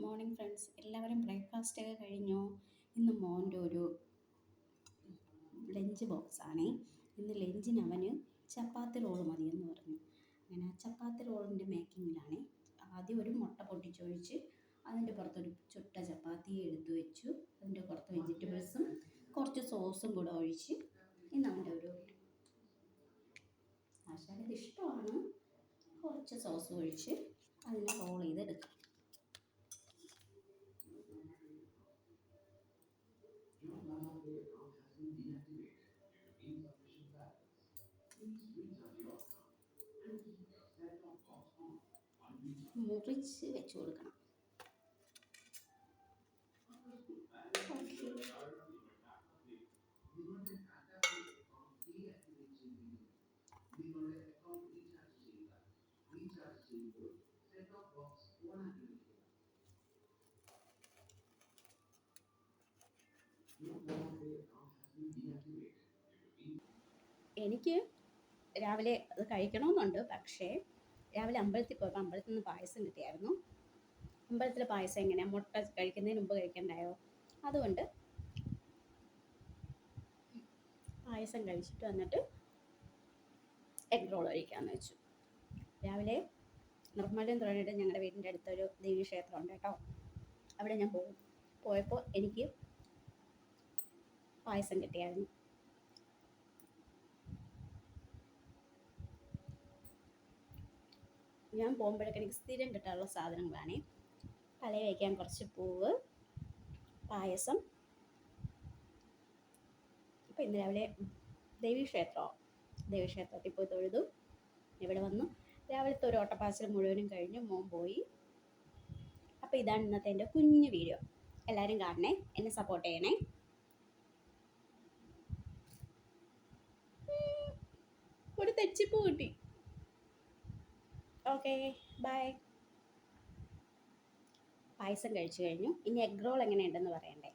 Morning friends. എല്ലാവരും breakfast ഒക്കെ കഴിഞ്ഞോ? ഇന്ന് മോൻ്റെ ഒരു ലഞ്ച് ബോക്സാണേ. ഇന്ന് ലഞ്ചിന് അവന് ചപ്പാത്തി റോൾ മതിയെന്ന് പറഞ്ഞു. അങ്ങനെ ആ ചപ്പാത്തി റോളിൻ്റെ മേക്കിങ്ങിലാണേ. ആദ്യം ഒരു മുട്ട പൊട്ടിച്ചൊഴിച്ച് അതിൻ്റെ പുറത്തൊരു ചുട്ട ചപ്പാത്തി എടുത്തു വെച്ചു. അതിൻ്റെ പുറത്ത് വെജിറ്റബിൾസും കുറച്ച് സോസും കൂടെ ഒഴിച്ച് ഇന്ന് അവൻ്റെ ഒരു ആശാനത് ഇഷ്ടമാണ്. കുറച്ച് സോസ് ഒഴിച്ച് അതിനെ റോൾ ചെയ്തെടുക്കാം. മുറിച്ച് വെച്ച് കൊടുക്കണം. എനിക്ക് രാവിലെ അത് കഴിക്കണമെന്നുണ്ട്. പക്ഷേ രാവിലെ അമ്പലത്തിൽ പോയപ്പോൾ അമ്പലത്തിൽ നിന്ന് പായസം കിട്ടിയായിരുന്നു. അമ്പലത്തിലെ പായസം എങ്ങനെയാണ്, മുട്ട കഴിക്കുന്നതിന് മുമ്പ് കഴിക്കണ്ടായോ? അതുകൊണ്ട് പായസം കഴിച്ചിട്ട് വന്നിട്ട് എഗ് റോൾ കഴിക്കാമെന്ന് വെച്ചു. രാവിലെ നിർമ്മലയും തുറന്നിട്ട് ഞങ്ങളുടെ വീടിൻ്റെ അടുത്തൊരു ദേവീക്ഷേത്രമുണ്ട് കേട്ടോ. അവിടെ ഞാൻ പോയപ്പോൾ എനിക്ക് പായസം കിട്ടിയായിരുന്നു. ഞാൻ പോകുമ്പോഴൊക്കെ എനിക്ക് സ്ഥിരം കിട്ടാനുള്ള സാധനങ്ങളാണ്. തലയിൽ വയ്ക്കാൻ കുറച്ച് പൂവ്, പായസം. അപ്പോൾ ഇന്ന് രാവിലെ ദേവീക്ഷേത്രത്തിൽ പോയി തൊഴുതു. ഇവിടെ വന്നു രാവിലത്തെ ഒരു ഓട്ടപ്പാച്ചിൽ മുഴുവനും കഴിഞ്ഞ് മോൻ പോയി. അപ്പോൾ ഇതാണ് ഇന്നത്തെ എൻ്റെ കുഞ്ഞു വീഡിയോ. എല്ലാവരും കാണണേ, എന്നെ സപ്പോർട്ട് ചെയ്യണേ. ഒരു തെച്ചിപ്പൂ കിട്ടി. Okay, by. പായസം കഴിച്ചു കഴിഞ്ഞു. ഇനി എഗ് റോൾ എങ്ങനെയുണ്ടെന്ന് പറയണ്ടേ.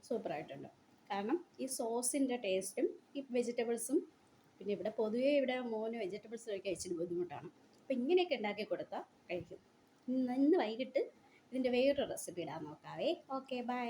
സൂപ്പറായിട്ടുണ്ട്. കാരണം ഈ സോസിൻ്റെ ടേസ്റ്റും ഈ വെജിറ്റബിൾസും, പിന്നെ ഇവിടെ മോന് വെജിറ്റബിൾസ് കഴിക്കാൻ ഇച്ചിരി ബുദ്ധിമുട്ടാണ്. അപ്പോൾ ഇങ്ങനെയൊക്കെ ഉണ്ടാക്കി കൊടുത്താൽ കഴിക്കും. ഇന്ന് വൈകിട്ട് ഇതിൻ്റെ വേറൊരു റെസിപ്പി ഇടാൻ നോക്കാവേ. Okay, by.